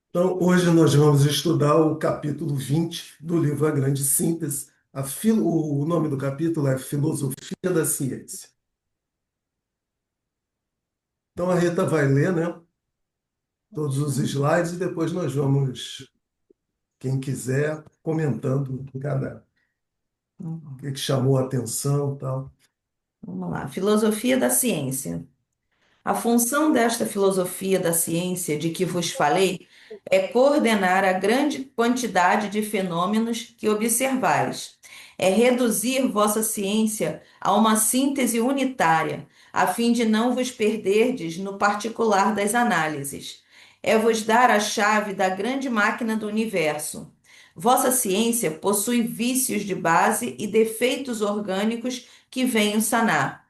Então, hoje nós vamos estudar o capítulo 20 do livro A Grande Síntese. O nome do capítulo é Filosofia da Ciência. Então, a Rita vai ler, né, todos os slides e depois nós vamos, quem quiser, comentando cada o que chamou a atenção e tal. Vamos lá. Filosofia da ciência. A função desta filosofia da ciência de que vos falei é coordenar a grande quantidade de fenômenos que observais. É reduzir vossa ciência a uma síntese unitária, a fim de não vos perderdes no particular das análises. É vos dar a chave da grande máquina do universo. Vossa ciência possui vícios de base e defeitos orgânicos que venham sanar.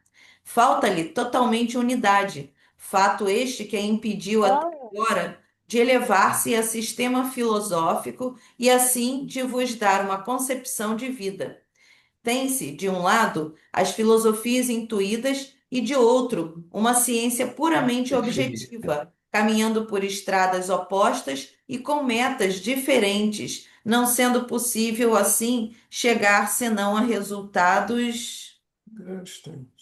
Falta-lhe totalmente unidade, fato este que a impediu até agora de elevar-se a sistema filosófico e assim de vos dar uma concepção de vida. Tem-se, de um lado, as filosofias intuídas e, de outro, uma ciência puramente objetiva, caminhando por estradas opostas e com metas diferentes, não sendo possível, assim, chegar senão a resultados. Bastante.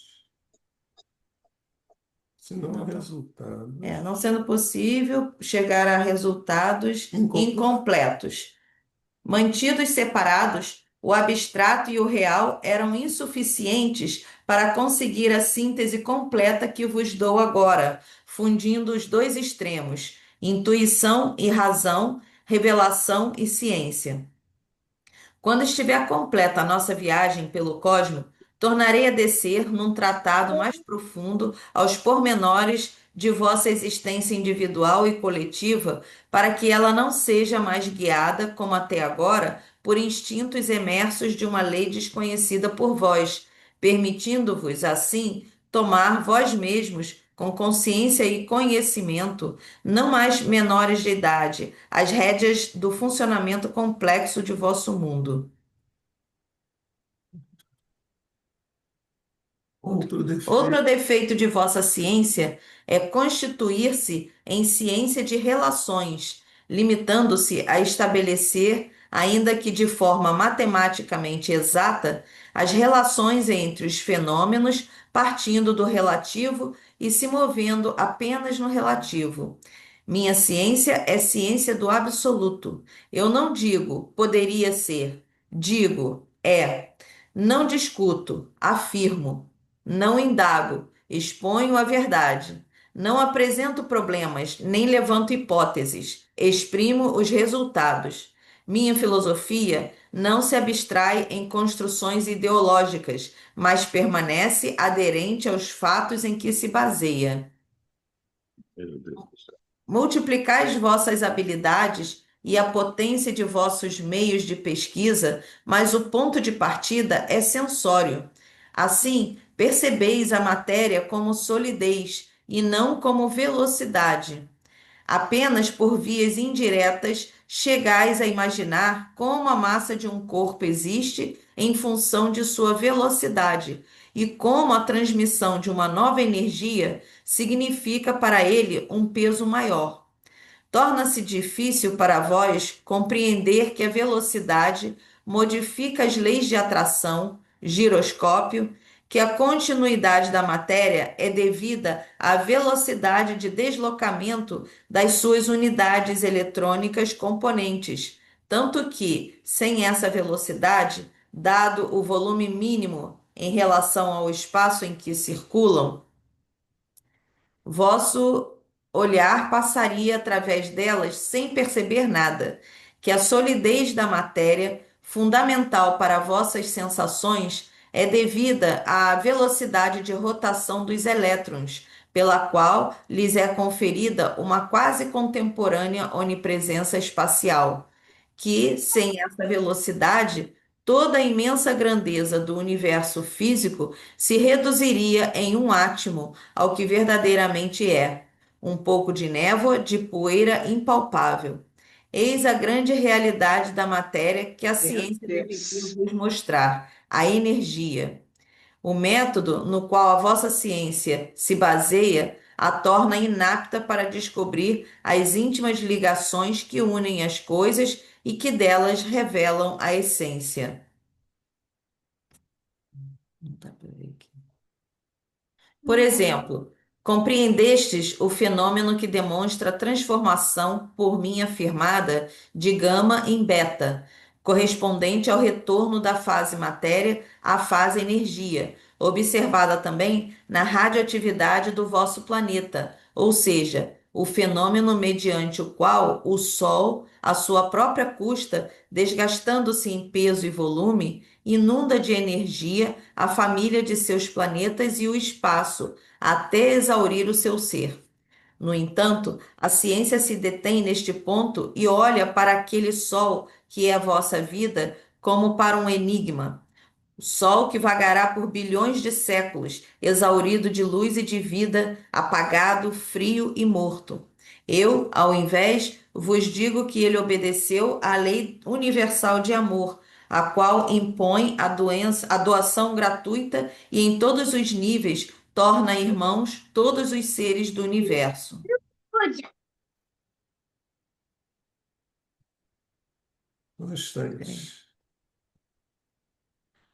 Se não há resultados. Não sendo possível chegar a resultados Incompleto. incompletos. Mantidos separados, o abstrato e o real eram insuficientes para conseguir a síntese completa que vos dou agora, fundindo os dois extremos, intuição e razão, revelação e ciência. Quando estiver completa a nossa viagem pelo cosmo, tornarei a descer num tratado mais profundo aos pormenores de vossa existência individual e coletiva, para que ela não seja mais guiada, como até agora, por instintos emersos de uma lei desconhecida por vós, permitindo-vos, assim, tomar vós mesmos, com consciência e conhecimento, não mais menores de idade, as rédeas do funcionamento complexo de vosso mundo. Outro Outro defeito. defeito de vossa ciência é constituir-se em ciência de relações, limitando-se a estabelecer, ainda que de forma matematicamente exata, as relações entre os fenômenos, partindo do relativo e se movendo apenas no relativo. Minha ciência é ciência do absoluto. Eu não digo poderia ser, digo é. Não discuto, afirmo. Não indago, exponho a verdade. Não apresento problemas, nem levanto hipóteses, exprimo os resultados. Minha filosofia não se abstrai em construções ideológicas, mas permanece aderente aos fatos em que se baseia. Meu Deus. Multiplicais vossas habilidades e a potência de vossos meios de pesquisa, mas o ponto de partida é sensório. Assim, percebeis a matéria como solidez e não como velocidade. Apenas por vias indiretas chegais a imaginar como a massa de um corpo existe em função de sua velocidade e como a transmissão de uma nova energia significa para ele um peso maior. Torna-se difícil para vós compreender que a velocidade modifica as leis de atração, giroscópio, que a continuidade da matéria é devida à velocidade de deslocamento das suas unidades eletrônicas componentes, tanto que, sem essa velocidade, dado o volume mínimo em relação ao espaço em que circulam, vosso olhar passaria através delas sem perceber nada, que a solidez da matéria, fundamental para vossas sensações, é devida à velocidade de rotação dos elétrons, pela qual lhes é conferida uma quase contemporânea onipresença espacial, que, sem essa velocidade, toda a imensa grandeza do universo físico se reduziria em um átomo ao que verdadeiramente é, um pouco de névoa de poeira impalpável. Eis a grande realidade da matéria que a Meu ciência deveria Deus. vos mostrar, a energia. O método no qual a vossa ciência se baseia a torna inapta para descobrir as íntimas ligações que unem as coisas e que delas revelam a essência. Não dá pra ver aqui. Por exemplo, compreendestes o fenômeno que demonstra a transformação por mim afirmada de gama em beta, correspondente ao retorno da fase matéria à fase energia, observada também na radioatividade do vosso planeta, ou seja, o fenômeno mediante o qual o Sol, à sua própria custa, desgastando-se em peso e volume, inunda de energia a família de seus planetas e o espaço, até exaurir o seu ser. No entanto, a ciência se detém neste ponto e olha para aquele sol que é a vossa vida como para um enigma. O sol que vagará por bilhões de séculos, exaurido de luz e de vida, apagado, frio e morto. Eu, ao invés, vos digo que ele obedeceu à lei universal de amor, a qual impõe a doação gratuita e em todos os níveis torna irmãos todos os seres do universo. Um Peraí. instante.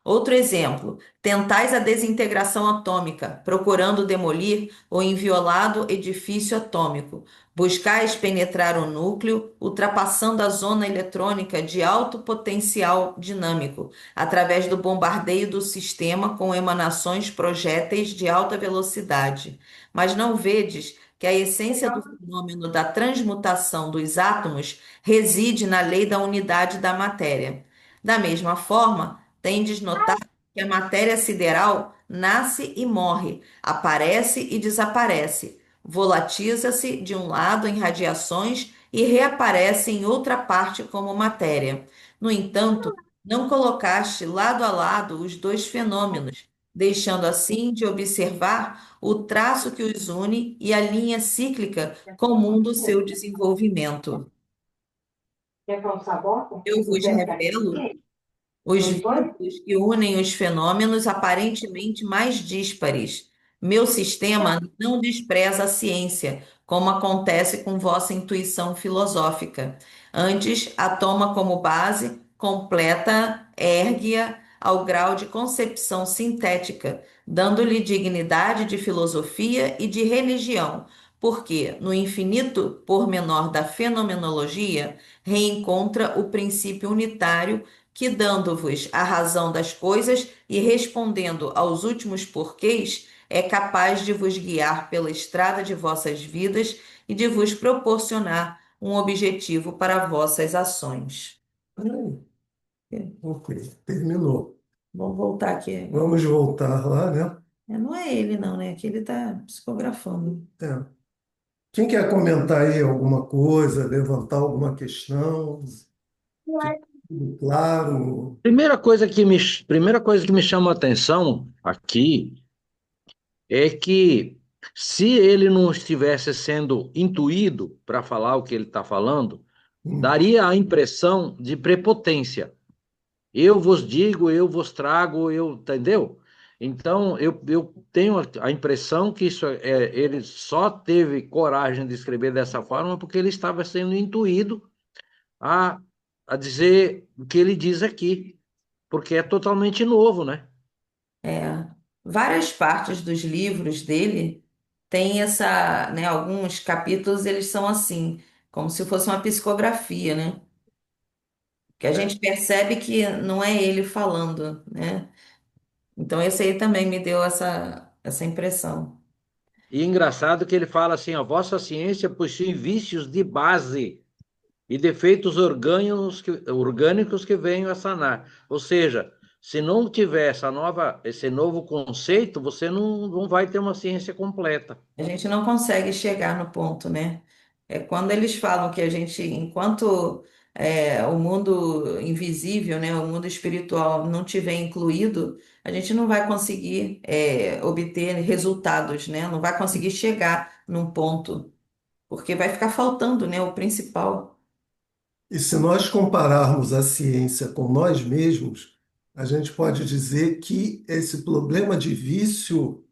Outro exemplo, tentais a desintegração atômica, procurando demolir o inviolado edifício atômico. Buscais penetrar o núcleo, ultrapassando a zona eletrônica de alto potencial dinâmico, através do bombardeio do sistema com emanações projéteis de alta velocidade. Mas não vedes que a essência do fenômeno da transmutação dos átomos reside na lei da unidade da matéria. Da mesma forma, tendes notado que a matéria sideral nasce e morre, aparece e desaparece, volatiza-se de um lado em radiações e reaparece em outra parte como matéria. No entanto, não colocaste lado a lado os dois fenômenos, deixando assim de observar o traço que os une e a linha cíclica comum do seu desenvolvimento. Quer calçar bota? Eu O vos Zé tá revelo aqui? os Não foi? vínculos que unem os fenômenos aparentemente mais díspares. Meu sistema não despreza a ciência, como acontece com vossa intuição filosófica. Antes, a toma como base, completa, ergue-a ao grau de concepção sintética, dando-lhe dignidade de filosofia e de religião, porque, no infinito pormenor da fenomenologia, reencontra o princípio unitário que, dando-vos a razão das coisas e respondendo aos últimos porquês, é capaz de vos guiar pela estrada de vossas vidas e de vos proporcionar um objetivo para vossas ações. Peraí. Ok, terminou. Vamos voltar aqui. Vamos voltar lá, né? Não é ele, não, né? Aqui ele está psicografando. É. Quem quer comentar aí alguma coisa, levantar alguma questão? Tudo claro? Primeira coisa que me chama a atenção aqui é que se ele não estivesse sendo intuído para falar o que ele está falando, Hum. daria a impressão de prepotência. Eu vos digo, eu vos trago, entendeu? Então, eu tenho a impressão que ele só teve coragem de escrever dessa forma porque ele estava sendo intuído a, a dizer o que ele diz aqui, porque é totalmente novo, né? É, várias partes dos livros dele têm essa, né? Alguns capítulos eles são assim, como se fosse uma psicografia, né? Que a É. gente percebe que não é ele falando, né? Então esse aí também me deu essa impressão. E engraçado que ele fala assim: a vossa ciência possui vícios de base e defeitos orgânicos que venham a sanar. Ou seja, se não tiver esse novo conceito, você não vai ter uma ciência completa. A gente não consegue chegar no ponto, né? É quando eles falam que a gente, enquanto o mundo invisível, né, o mundo espiritual não tiver incluído, a gente não vai conseguir obter resultados, né? Não vai conseguir chegar num ponto, porque vai ficar faltando, né, o principal. E se nós compararmos a ciência com nós mesmos, a gente pode dizer que esse problema de vício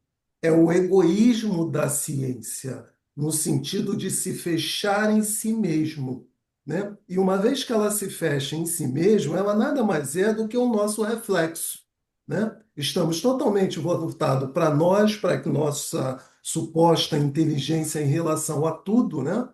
é o egoísmo da ciência, no sentido de se fechar em si mesmo, né? E uma vez que ela se fecha em si mesma, ela nada mais é do que o nosso reflexo, né? Estamos totalmente voltados para nós, para que nossa suposta inteligência em relação a tudo, né?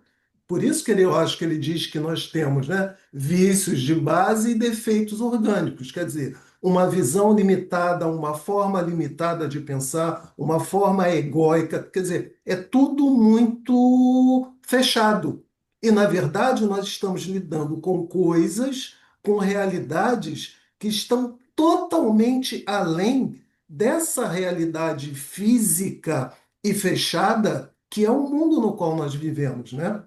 Por isso que eu acho que ele diz que nós temos, né, vícios de base e defeitos orgânicos. Quer dizer, uma visão limitada, uma forma limitada de pensar, uma forma egóica, quer dizer, é tudo muito fechado. E, na verdade, nós estamos lidando com coisas, com realidades que estão totalmente além dessa realidade física e fechada que é o mundo no qual nós vivemos, né?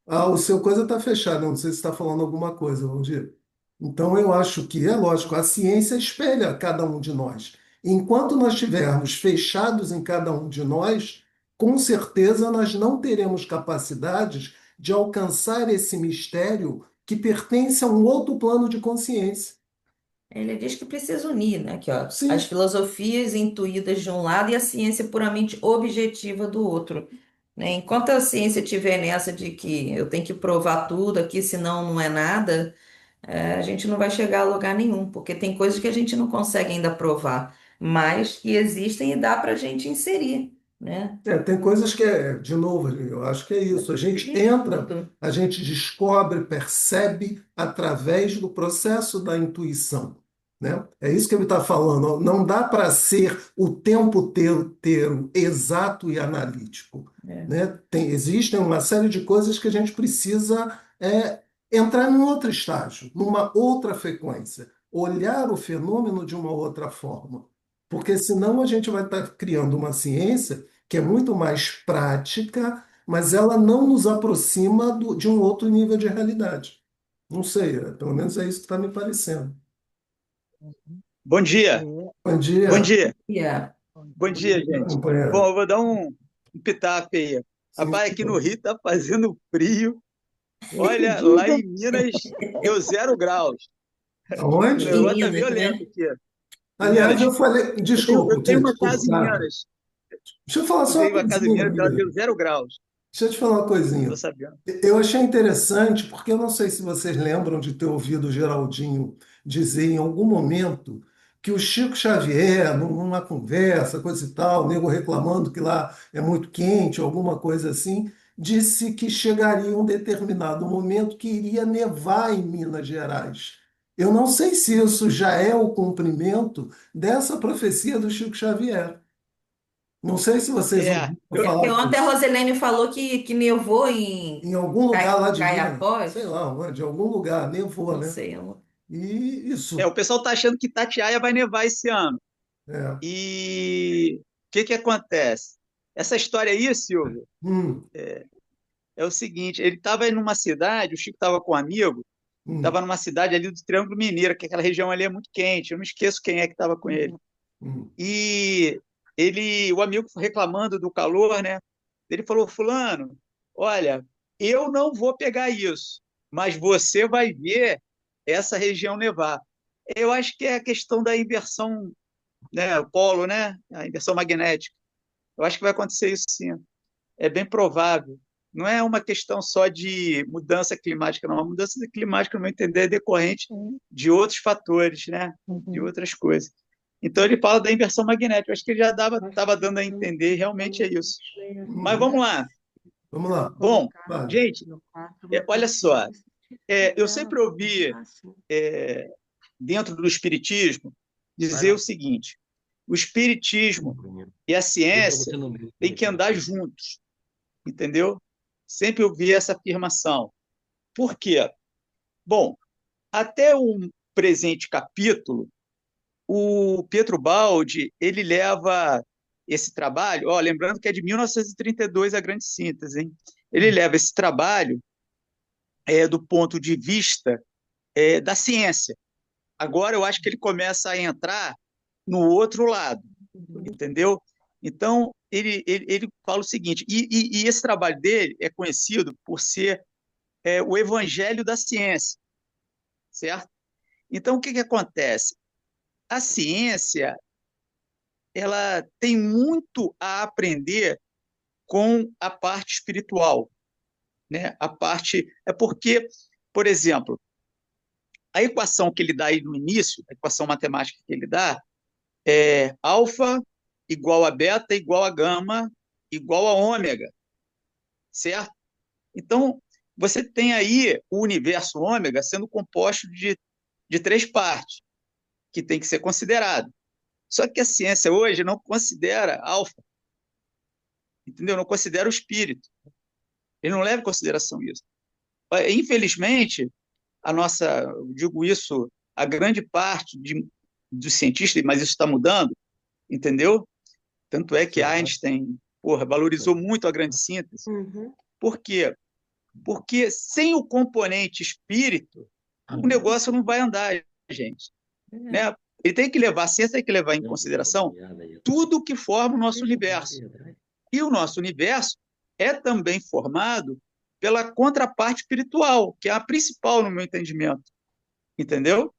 Ah, o seu coisa está fechado, não sei se está falando alguma coisa, Valdir. Então, eu acho que, é lógico, a ciência espelha cada um de nós. Enquanto nós estivermos fechados em cada um de nós, com certeza nós não teremos capacidades de alcançar esse mistério que pertence a um outro plano de consciência. Ele diz que precisa unir, né? Aqui, ó, as Sim, filosofias intuídas de um lado e a ciência puramente objetiva do outro, né? Enquanto a ciência tiver nessa de que eu tenho que provar tudo aqui, senão não é nada, a gente não vai chegar a lugar nenhum, porque tem coisas que a gente não consegue ainda provar, mas que existem e dá para a gente inserir, né? tem coisas que de novo, eu acho que é isso. A gente entra, Tudo. a gente descobre, percebe através do processo da intuição, né? É isso que ele está falando. Não dá para ser o tempo inteiro exato e analítico, É. né? Existem uma série de coisas que a gente precisa entrar em outro estágio, numa outra frequência, olhar o fenômeno de uma outra forma. Porque senão a gente vai estar criando uma ciência que é muito mais prática, mas ela não nos aproxima de um outro nível de realidade. Não sei, pelo menos é isso que está me parecendo. Bom dia, Bom bom dia, dia, Yeah. bom dia, gente. Bom, companheiro. eu vou dar um pitaco aí. Sim, Rapaz, aqui no Rio tá fazendo frio. Olha, lá em Minas deu 0 graus. O aonde? Em negócio tá Minas, violento né? aqui, em Aliás, eu Minas. falei, Eu desculpa, tenho te uma casa em cortar. Minas. Deixa eu falar Eu só uma tenho uma casa em coisinha, Minas que ela amigo. deu 0 graus. Deixa eu te falar uma Tô coisinha. sabendo. Eu achei interessante, porque eu não sei se vocês lembram de ter ouvido o Geraldinho dizer em algum momento que o Chico Xavier, numa conversa, coisa e tal, o nego reclamando que lá é muito quente, alguma coisa assim, disse que chegaria um determinado momento que iria nevar em Minas Gerais. Eu não sei se isso já é o cumprimento dessa profecia do Chico Xavier. Não sei se vocês É, ouviram Porque falar ontem a disso. Roselene falou que nevou em Em algum lugar lá de Minas, sei Caiapós. lá, onde, em algum lugar, nevou, Não né? sei, amor. E o isso, pessoal tá achando que Itatiaia vai nevar esse ano. é. E o que acontece? Essa história aí, Silvio, Hum, é o seguinte, ele estava em uma cidade, o Chico estava com um amigo, estava hum, numa cidade ali do Triângulo Mineiro, que aquela região ali é muito quente, eu não esqueço quem é que estava com ele. hum. E o amigo reclamando do calor, né? Ele falou, fulano, olha, eu não vou pegar isso, mas você vai ver essa região nevar. Eu acho que é a questão da inversão, né, o polo, né, a inversão magnética. Eu acho que vai acontecer isso sim. É bem provável. Não é uma questão só de mudança climática, não. A mudança climática, no meu entender, é decorrente de outros fatores, né? De Uhum. outras coisas. Então, ele fala da inversão magnética. Eu acho que ele já estava dando a entender, realmente é isso. Mas Uhum. vamos lá. Vamos lá. Bom, Vai. gente, olha só. Eu sempre ouvi, é, dentro do Espiritismo, Vai dizer o lá. seguinte: o Espiritismo e a Deixa ciência você no meio. têm que andar juntos, entendeu? Sempre ouvi essa afirmação. Por quê? Bom, até o presente capítulo, o Pietro Baldi, ele leva esse trabalho, ó, lembrando que é de 1932 a grande síntese, hein? Ele leva esse trabalho do ponto de vista da ciência. Agora eu acho que ele começa a entrar no outro lado, entendeu? Então, ele fala o seguinte, e esse trabalho dele é conhecido por ser o evangelho da ciência, certo? Então, o que acontece? A ciência, ela tem muito a aprender com a parte espiritual, né? A parte é porque, por exemplo, a equação que ele dá aí no início, a equação matemática que ele dá, é alfa igual a beta igual a gama igual a ômega, certo? Então, você tem aí o universo ômega sendo composto de três partes, que tem que ser considerado. Só que a ciência hoje não considera alfa, entendeu? Não considera o espírito. Ele não leva em consideração isso. Infelizmente, eu digo isso, a grande parte dos cientistas, mas isso está mudando, entendeu? Tanto é que Einstein, porra, valorizou muito a grande síntese. Uhum. Por quê? Porque sem o componente espírito, o negócio não vai andar, gente. Né? Ele tem que levar, a ciência tem que levar em consideração tudo que forma o nosso universo. E o nosso universo é também formado pela contraparte espiritual, que é a principal no meu entendimento. Entendeu?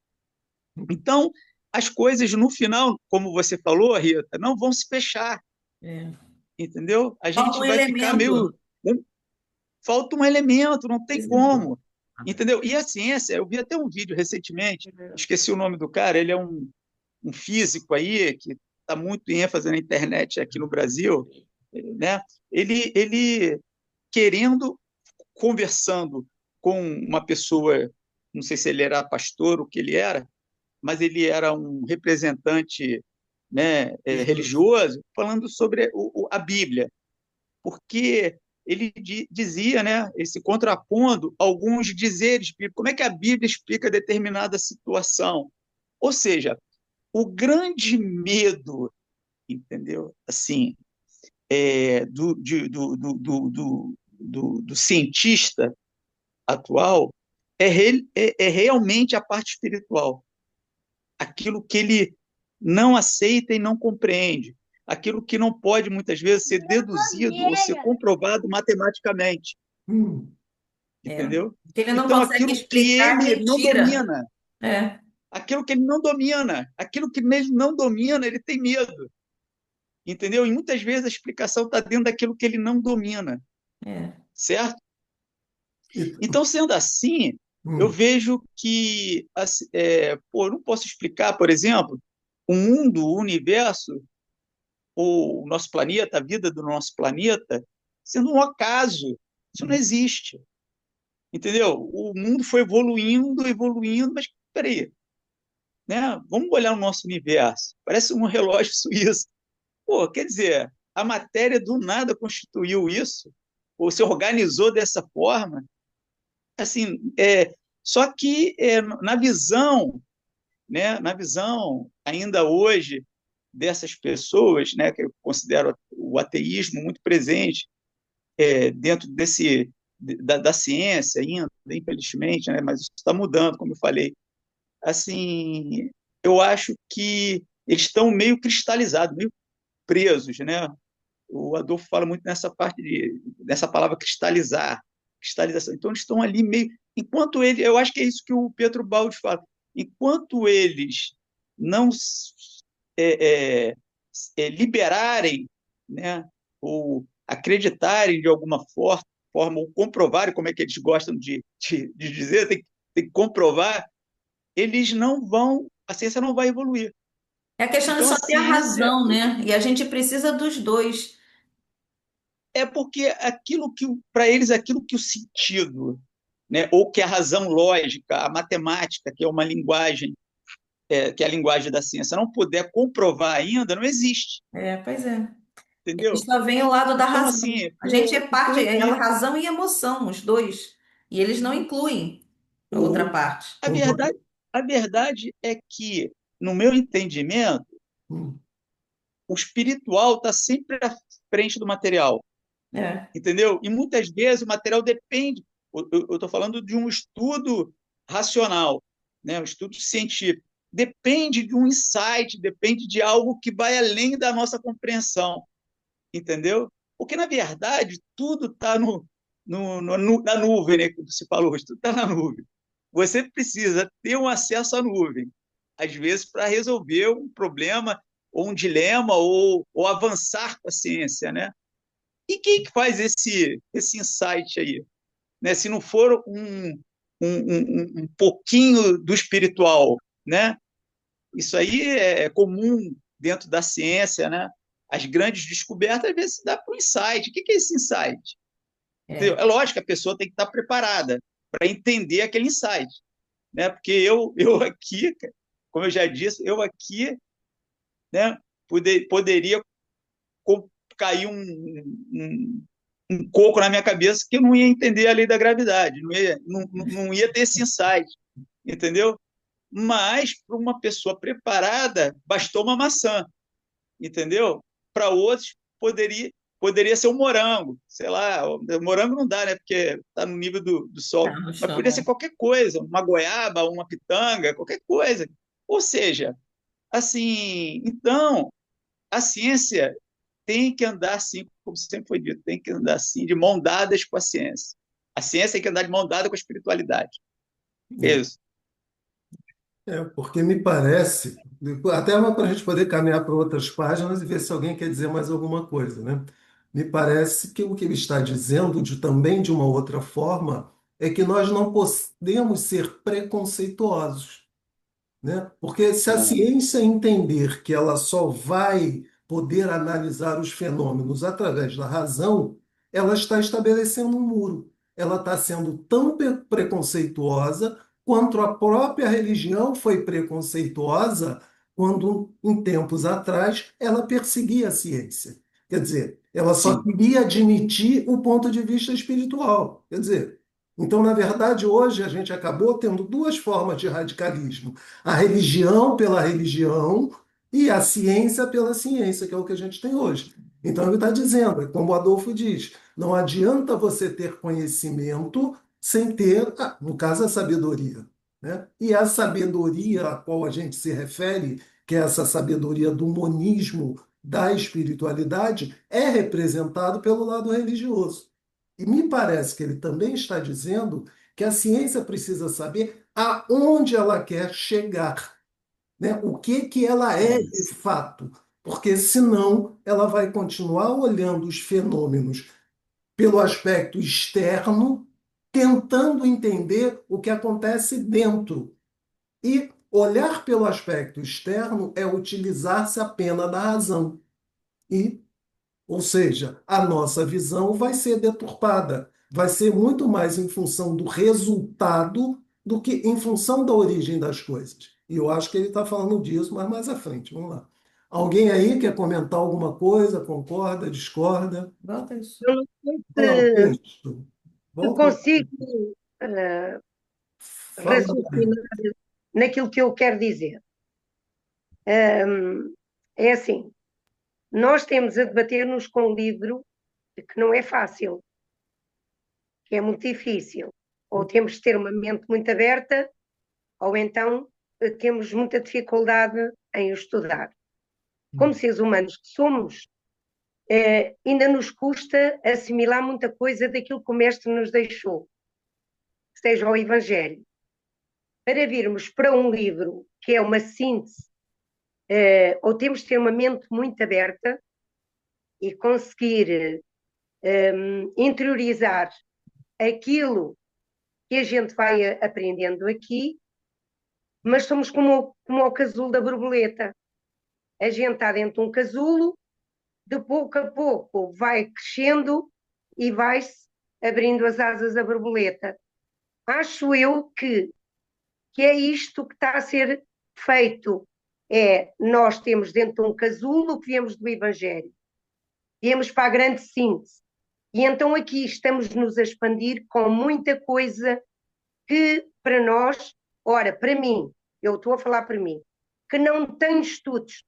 Então, as coisas no final, como você falou, Rita, não vão se fechar. É. Entendeu? A Falta gente um vai ficar meio. elemento. Falta um elemento, não tem Pois é. como. Entendeu? E a ciência, eu vi até um vídeo recentemente, esqueci o nome do cara, ele é um físico aí, que está muito em ênfase na internet aqui no Brasil, né? Ele querendo, conversando com uma pessoa, não sei se ele era pastor ou o que ele era, mas ele era um representante, né, religioso, falando sobre a Bíblia, porque ele dizia, né, esse contrapondo alguns dizeres bíblicos, como é que a Bíblia explica determinada situação. Ou seja, o grande medo, entendeu? Assim, do cientista atual é realmente a parte espiritual, aquilo que ele não aceita e não compreende, aquilo que não pode, muitas vezes, ser deduzido ou ser comprovado matematicamente, É. entendeu? Que ele não Então, consegue aquilo que explicar, ele ele não tira. domina, É. aquilo que ele não domina, ele tem medo, entendeu? E muitas vezes a explicação está dentro daquilo que ele não domina, É. certo? E- Então, sendo assim, eu hum, vejo que, eu não posso explicar, por exemplo, o mundo, o universo, o nosso planeta, a vida do nosso planeta, sendo um acaso. Isso não existe. Entendeu? O mundo foi evoluindo, evoluindo, mas peraí, né? Vamos olhar o nosso universo. Parece um relógio suíço. Pô, quer dizer, a matéria do nada constituiu isso, ou se organizou dessa forma. Assim, só que na visão, né? Na visão ainda hoje dessas pessoas, né, que eu considero o ateísmo muito presente dentro da ciência ainda, infelizmente, né, mas isso está mudando, como eu falei. Assim, eu acho que eles estão meio cristalizados, meio presos, né? O Adolfo fala muito nessa palavra cristalizar, cristalização. Então eles estão ali meio, eu acho que é isso que o Pietro Baldi fala, enquanto eles não é, é, liberarem, né, ou acreditarem de alguma forma, ou comprovarem, como é que eles gostam de dizer, tem que comprovar, eles não vão, a ciência não vai evoluir. É a questão de Então, a só ter a ciência razão, né? E a gente precisa dos dois. é porque para eles, aquilo que o sentido, né, ou que a razão lógica, a matemática, que é uma linguagem, que é a linguagem da ciência, não puder comprovar ainda, não existe, É, pois é. Eles entendeu? só veem o lado da Então, razão. assim, A gente é parte, é e razão e emoção, os dois. E eles não incluem a outra parte. a verdade, a verdade é que, no meu entendimento, hum, o espiritual está sempre à frente do material, É, entendeu? E muitas vezes o material depende. Eu estou falando de um estudo racional, né? Um estudo científico. Depende de um insight, depende de algo que vai além da nossa compreensão, entendeu? Porque, na verdade, tudo está na nuvem, né? Como se falou, tudo está na nuvem. Você precisa ter um acesso à nuvem, às vezes, para resolver um problema ou um dilema, ou avançar com a ciência, né? E quem que faz esse insight aí? Né? Se não for um pouquinho do espiritual, né? Isso aí é comum dentro da ciência, né? As grandes descobertas, às vezes, se dá para um insight. O que é esse insight? Entendeu? É. É lógico que a pessoa tem que estar preparada para entender aquele insight, né? Porque eu aqui, como eu já disse, eu aqui, né, poderia cair um coco na minha cabeça que eu não ia entender a lei da gravidade, não ia ter esse insight, entendeu? Mas para uma pessoa preparada, bastou uma maçã, entendeu? Para outros, poderia ser um morango, sei lá, o morango não dá, né? Porque está no nível do sol, Tá no mas chão, poderia ser né? qualquer coisa, uma goiaba, uma pitanga, qualquer coisa. Ou seja, assim, então, a ciência tem que andar assim, como sempre foi dito, tem que andar assim, de mão dadas com a ciência. A ciência tem que andar de mão dada com a espiritualidade. É isso. Porque me parece, até para a gente poder caminhar para outras páginas e ver se alguém quer dizer mais alguma coisa, né? Me parece que o que ele está dizendo, também de uma outra forma, é que nós não podemos ser preconceituosos, né? Porque se a Ah, ciência entender que ela só vai poder analisar os fenômenos através da razão, ela está estabelecendo um muro. Ela está sendo tão preconceituosa quanto a própria religião foi preconceituosa quando, em tempos atrás, ela perseguia a ciência. Quer dizer, ela só sim, queria admitir o ponto de vista espiritual. Quer dizer, então, na verdade, hoje a gente acabou tendo duas formas de radicalismo: a religião pela religião e a ciência pela ciência, que é o que a gente tem hoje. Então, ele está dizendo, é como o Adolfo diz, não adianta você ter conhecimento sem ter, no caso, a sabedoria, né? E a sabedoria a qual a gente se refere, que é essa sabedoria do monismo, da espiritualidade, é representado pelo lado religioso. E me parece que ele também está dizendo que a ciência precisa saber aonde ela quer chegar, né? O que que ela é é, de fato, porque senão ela vai continuar olhando os fenômenos pelo aspecto externo, tentando entender o que acontece dentro. E olhar pelo aspecto externo é utilizar-se apenas da razão. E ou seja, a nossa visão vai ser deturpada, vai ser muito mais em função do resultado do que em função da origem das coisas. E eu acho que ele está falando disso, mas mais à frente. Vamos lá. Alguém aí quer comentar alguma coisa? Concorda? Discorda? Volta isso. Eu não sei Olha lá, o texto. se Volta ao texto. consigo Fala aí. raciocinar naquilo que eu quero dizer. É assim, nós temos a debater-nos com um livro que não é fácil, que é muito difícil. Ou temos de ter uma mente muito aberta, ou então temos muita dificuldade em estudar. Como seres humanos que somos, ainda nos custa assimilar muita coisa daquilo que o Mestre nos deixou, seja o Evangelho. Para virmos para um livro que é uma síntese, ou temos de ter uma mente muito aberta e conseguir interiorizar aquilo que a gente vai aprendendo aqui, mas somos como o casulo da borboleta. A gente está dentro de um casulo, de pouco a pouco vai crescendo e vai-se abrindo as asas da borboleta. Acho eu que é isto que está a ser feito. Nós temos dentro de um casulo o que viemos do Evangelho. Viemos para a grande síntese. E então aqui estamos-nos a expandir com muita coisa que para nós, ora, para mim, eu estou a falar para mim, que não tenho estudos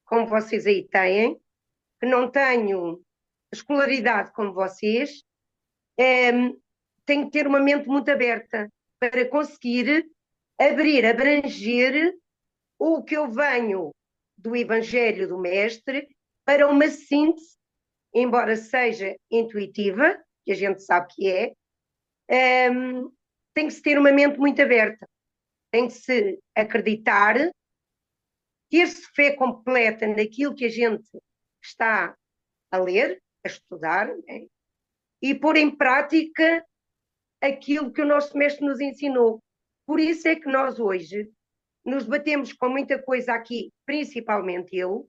como vocês aí têm, que não tenho escolaridade como vocês, tenho que ter uma mente muito aberta para conseguir abrir, abranger o que eu venho do Evangelho do Mestre para uma síntese, embora seja intuitiva, que a gente sabe que tem que se ter uma mente muito aberta, tem que se acreditar ter-se fé completa naquilo que a gente está a ler, a estudar, né? E pôr em prática aquilo que o nosso mestre nos ensinou. Por isso é que nós hoje nos debatemos com muita coisa aqui, principalmente eu,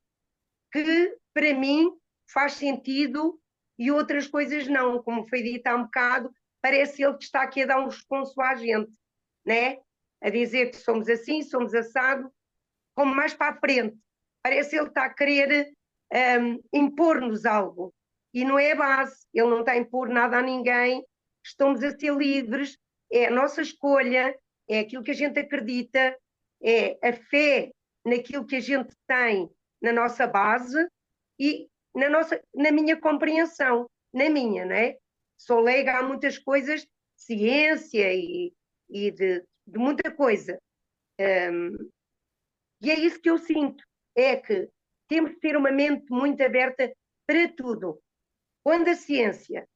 que para mim faz sentido e outras coisas não. Como foi dito há um bocado, parece ele que está aqui a dar um responso à gente, né? A dizer que somos assim, somos assado, como mais para a frente. Parece ele que está a querer impor-nos algo. E não é a base, ele não está a impor nada a ninguém, estamos a ser livres, é a nossa escolha, é aquilo que a gente acredita, é a fé naquilo que a gente tem na nossa base e na minha compreensão, na minha, né? Sou leiga a muitas coisas, ciência e de muita coisa. E é isso que eu sinto, é que temos de ter uma mente muito aberta para tudo. Quando a ciência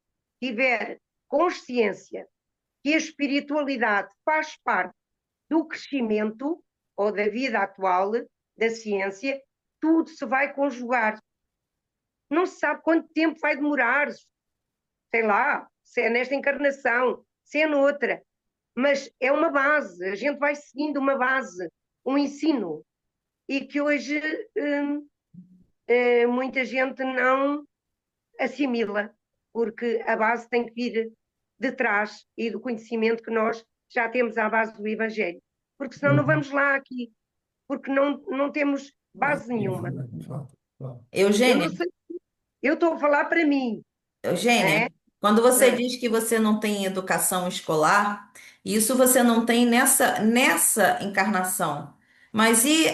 tiver consciência que a espiritualidade faz parte do crescimento ou da vida atual da ciência, tudo se vai conjugar. Não se sabe quanto tempo vai demorar, sei lá, se é nesta encarnação, se é noutra, mas é uma base, a gente vai seguindo uma base, um ensino, e que hoje muita gente não assimila, porque a base tem que vir de trás e do conhecimento que nós já temos à base do Evangelho. Porque senão não vamos lá aqui, porque não temos base nenhuma. Eu não Eugênia, sei, eu estou a falar para mim, Eugênia, né? quando você Ah, diz que você não tem educação escolar, isso você não tem nessa encarnação. Mas e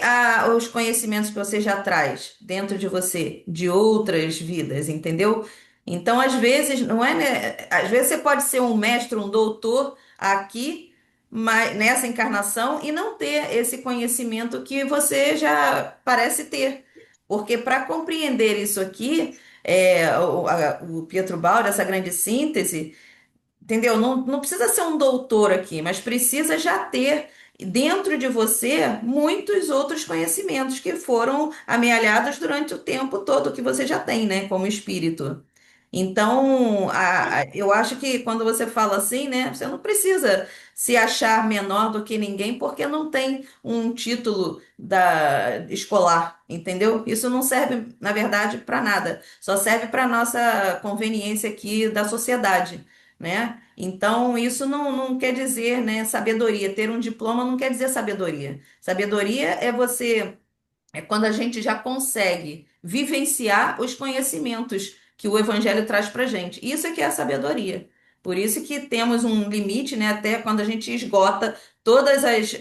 os conhecimentos que você já traz dentro de você, de outras vidas, entendeu? Então, às vezes, não é, né? Às vezes você pode ser um mestre, um doutor aqui, mas nessa encarnação, e não ter esse conhecimento que você já parece ter. Porque para compreender isso aqui o Pietro Baldi, essa grande síntese, entendeu? Não precisa ser um doutor aqui, mas precisa já ter dentro de você muitos outros conhecimentos que foram amealhados durante o tempo todo que você já tem, né, como espírito. Então, eu acho que quando você fala assim, né, você não precisa se achar menor do que ninguém porque não tem um título escolar, entendeu? Isso não serve, na verdade, para nada. Só serve para nossa conveniência aqui da sociedade, né? Então, isso não quer dizer, né, sabedoria. Ter um diploma não quer dizer sabedoria. Sabedoria é quando a gente já consegue vivenciar os conhecimentos que o Evangelho traz para gente. Isso é que é a sabedoria. Por isso que temos um limite, né, até quando a gente esgota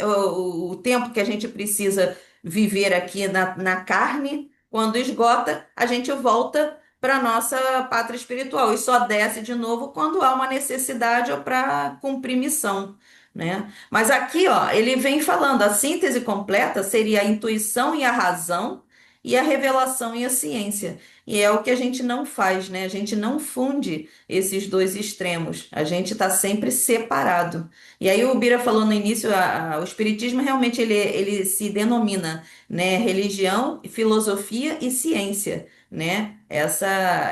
o tempo que a gente precisa viver aqui na carne, quando esgota, a gente volta para a nossa pátria espiritual e só desce de novo quando há uma necessidade ou para cumprir missão, né? Mas aqui, ó, ele vem falando, a síntese completa seria a intuição e a razão e a revelação e a ciência. E é o que a gente não faz, né? A gente não funde esses dois extremos. A gente está sempre separado. E aí o Bira falou no início, o espiritismo realmente ele se denomina, né, religião, filosofia e ciência, né?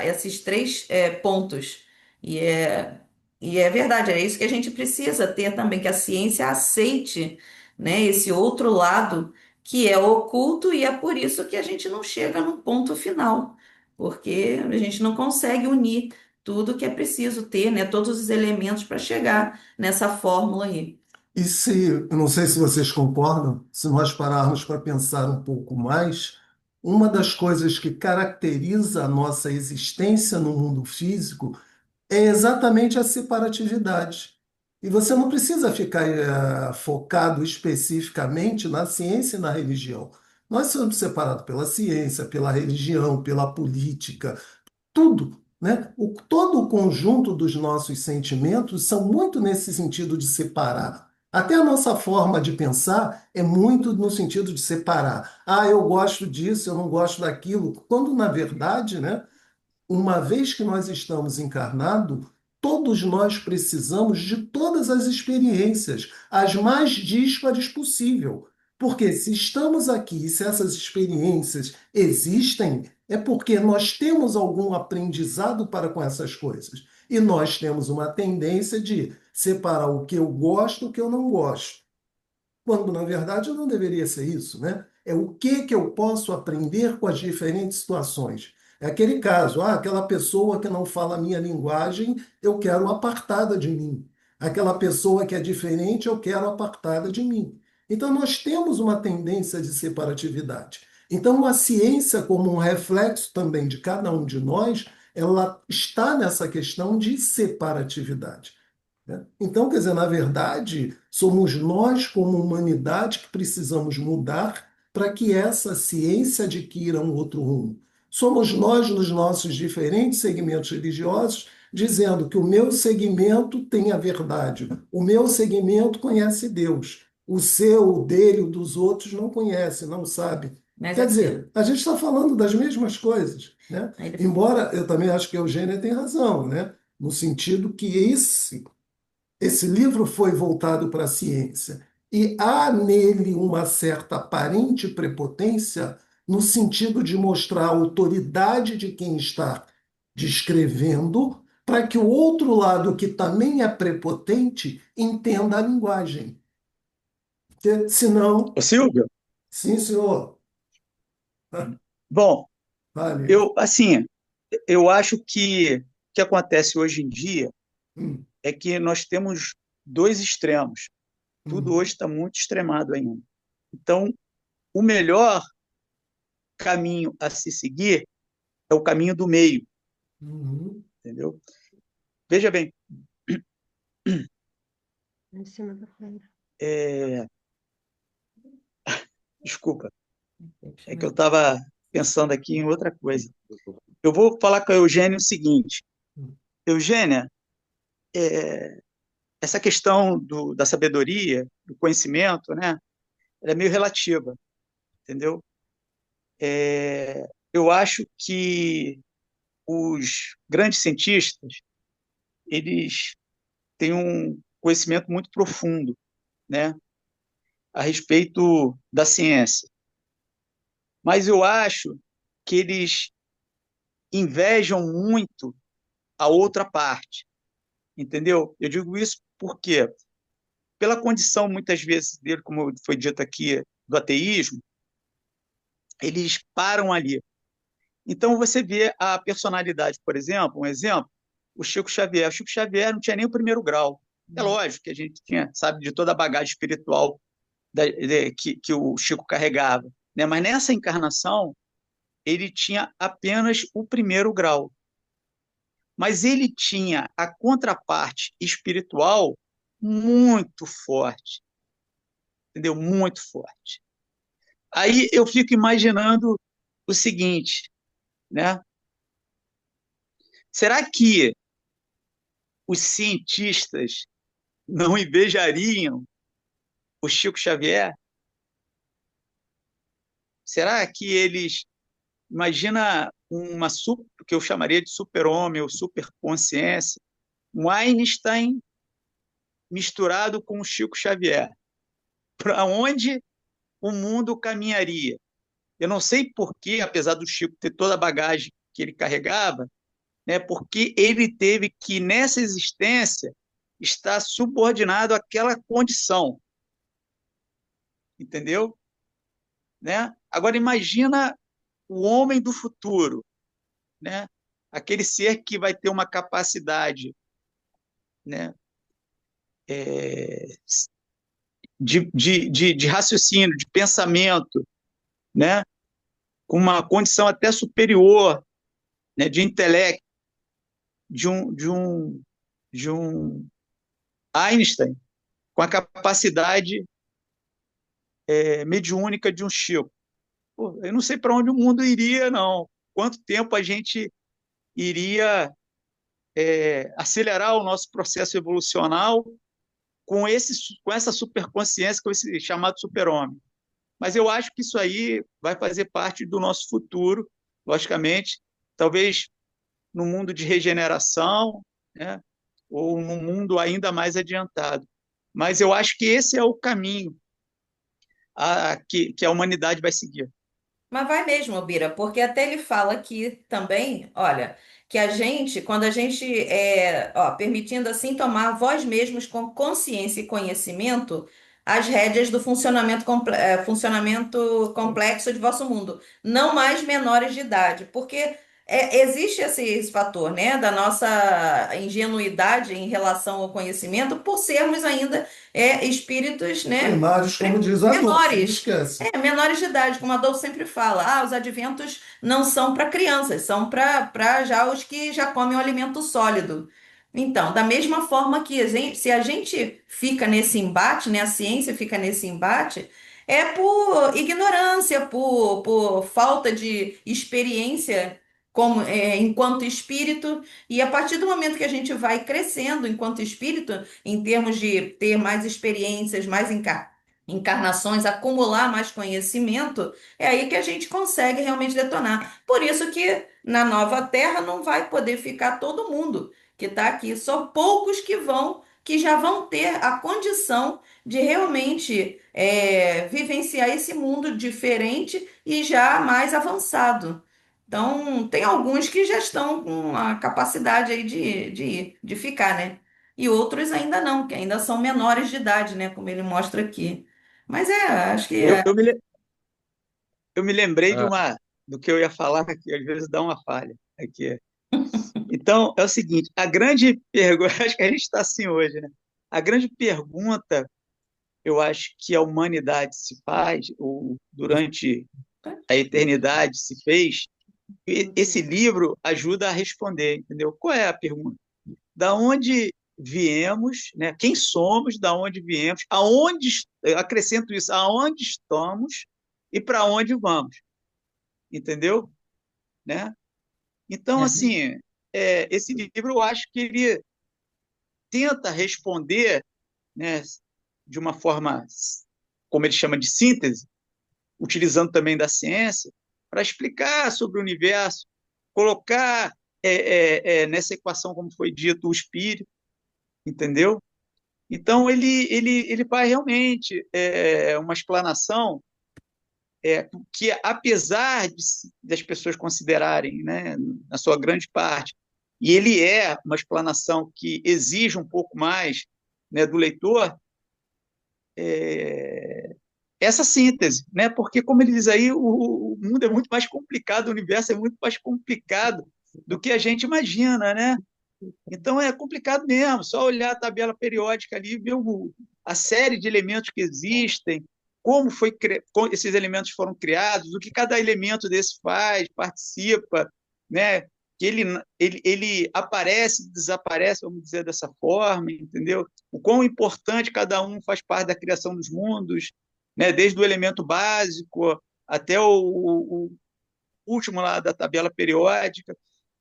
Esses três pontos. E é e é verdade, é isso que a gente precisa ter também, que a ciência aceite, né, esse outro lado que é oculto e é por isso que a gente não chega no ponto final, porque a gente não consegue unir tudo que é preciso ter, né, todos os elementos para chegar nessa fórmula aí. E se, eu não sei se vocês concordam, se nós pararmos para pensar um pouco mais, uma das coisas que caracteriza a nossa existência no mundo físico é exatamente a separatividade. E você não precisa ficar focado especificamente na ciência e na religião. Nós somos separados pela ciência, pela religião, pela política, tudo, né? Todo o conjunto dos nossos sentimentos são muito nesse sentido de separar. Até a nossa forma de pensar é muito no sentido de separar. Ah, eu gosto disso, eu não gosto daquilo, quando na verdade, né? Uma vez que nós estamos encarnados, todos nós precisamos de todas as experiências, as mais díspares possível. Porque se estamos aqui, e se essas experiências existem, é porque nós temos algum aprendizado para com essas coisas. E nós temos uma tendência de separar o que eu gosto do que eu não gosto. Quando, na verdade, não deveria ser isso, né? É o que eu posso aprender com as diferentes situações. É aquele caso, aquela pessoa que não fala a minha linguagem, eu quero apartada de mim. Aquela pessoa que é diferente, eu quero apartada de mim. Então, nós temos uma tendência de separatividade. Então, a ciência, como um reflexo também de cada um de nós, ela está nessa questão de separatividade, né? Então, quer dizer, na verdade, somos nós, como humanidade, que precisamos mudar para que essa ciência adquira um outro rumo. Somos nós, nos nossos diferentes segmentos religiosos, dizendo que o meu segmento tem a verdade, o meu segmento conhece Deus, o seu, o dele, o dos outros não conhece, não sabe. Mas Quer aqui, dizer, a gente está falando das mesmas coisas, né? aí ele- Embora eu também acho que a Eugênia tem razão, né? No sentido que esse livro foi voltado para a ciência e há nele uma certa aparente prepotência no sentido de mostrar a autoridade de quem está descrevendo, para que o outro lado, que também é prepotente, entenda a linguagem. Porque, senão, Ô, Silvio, sim, senhor, bom, vale. assim, eu acho que o que acontece hoje em dia Hum, é que nós temos dois extremos. Tudo uhum, hoje está muito extremado ainda. Então, o melhor caminho a se seguir é o caminho do meio, uhum. entendeu? Veja bem, Em cima da frente. é, desculpa, deixa é eu que eu ver. estava pensando aqui em outra coisa. Eu vou falar com a Eugênia o seguinte: Eugênia, é, essa questão da sabedoria, do conhecimento, né, ela é meio relativa, entendeu? Eu acho que os grandes cientistas, eles têm um conhecimento muito profundo, né, a respeito da ciência. Mas eu acho que eles invejam muito a outra parte, entendeu? Eu digo isso porque, pela condição, muitas vezes, dele, como foi dito aqui, do ateísmo, eles param ali. Então, você vê a personalidade, por exemplo, um exemplo, o Chico Xavier. O Chico Xavier não tinha nem o primeiro grau. É lógico que a gente tinha, sabe, de toda a bagagem espiritual que o Chico carregava, né? Mas nessa encarnação, ele tinha apenas o primeiro grau. Mas ele tinha a contraparte espiritual muito forte, entendeu? Muito forte. Aí eu fico imaginando o seguinte, né? Será que os cientistas não invejariam o Chico Xavier? Será que eles, imagina o que eu chamaria de super-homem ou superconsciência, um Einstein misturado com o Chico Xavier? Para onde o mundo caminharia? Eu não sei por que, apesar do Chico ter toda a bagagem que ele carregava, né, porque ele teve que, nessa existência, estar subordinado àquela condição, entendeu? Né? Agora, imagina o homem do futuro, né? Aquele ser que vai ter uma capacidade, né, de raciocínio, de pensamento, né, com uma condição até superior, né, de intelecto, de um, de um, de um Einstein, com a capacidade mediúnica de um Chico. Pô, eu não sei para onde o mundo iria, não. Quanto tempo a gente iria acelerar o nosso processo evolucional com essa superconsciência, com esse chamado super-homem. Mas eu acho que isso aí vai fazer parte do nosso futuro, logicamente, talvez no mundo de regeneração, né? Ou num mundo ainda mais adiantado. Mas eu acho que esse é o caminho. que a humanidade vai seguir. Mas vai mesmo, Bira, porque até ele fala aqui também, olha, que a gente, quando a gente permitindo assim tomar vós mesmos com consciência e conhecimento as rédeas do funcionamento complexo de vosso mundo, não mais menores de idade, porque existe esse fator, né, da nossa ingenuidade em relação ao conhecimento, por sermos ainda espíritos, né, Primários, como diz a Dulce, não menores. esquece. Menores de idade, como a Dou sempre fala, os adventos não são para crianças, são para já os que já comem o alimento sólido. Então, da mesma forma que se a gente fica nesse embate, né, a ciência fica nesse embate, é por ignorância, por falta de experiência como, enquanto espírito, e a partir do momento que a gente vai crescendo enquanto espírito, em termos de ter mais experiências, mais encarnações, acumular mais conhecimento, é aí que a gente consegue realmente detonar. Por isso que na nova Terra não vai poder ficar todo mundo que está aqui, só poucos que já vão ter a condição de realmente vivenciar esse mundo diferente e já mais avançado. Então, tem alguns que já estão com a capacidade aí de ficar, né? E outros ainda não, que ainda são menores de idade, né? Como ele mostra aqui. Mas acho que Eu, eu me, le- eu me lembrei Ah, do que eu ia falar, que às vezes dá uma falha aqui. Então, é o seguinte, a grande pergunta, acho que a gente está assim hoje, né? A grande pergunta, eu acho que a humanidade se faz, ou durante a eternidade se fez, e esse livro ajuda a responder, entendeu? Qual é a pergunta? Da onde viemos, né? Quem somos, da onde viemos, eu acrescento isso, aonde estamos e para onde vamos, entendeu? Né? Então, assim, esse livro eu acho que ele tenta responder, né, de uma forma, como ele chama de síntese, utilizando também da ciência, para explicar sobre o universo, colocar nessa equação, como foi dito, o espírito, entendeu? Então, ele faz realmente uma explanação que, apesar das pessoas considerarem, né, na sua grande parte, e ele é uma explanação que exige um pouco mais, né, do leitor, essa síntese, né? Porque, como ele diz aí, o mundo é muito mais complicado, o universo é muito mais complicado do que a gente imagina, né? Então é complicado mesmo, só olhar a tabela periódica ali, ver a série de elementos que existem, como esses elementos foram criados, o que cada elemento desse faz, participa, né? Que ele aparece, desaparece, vamos dizer dessa forma, entendeu? O quão importante cada um faz parte da criação dos mundos, né? Desde o elemento básico até o último lá da tabela periódica.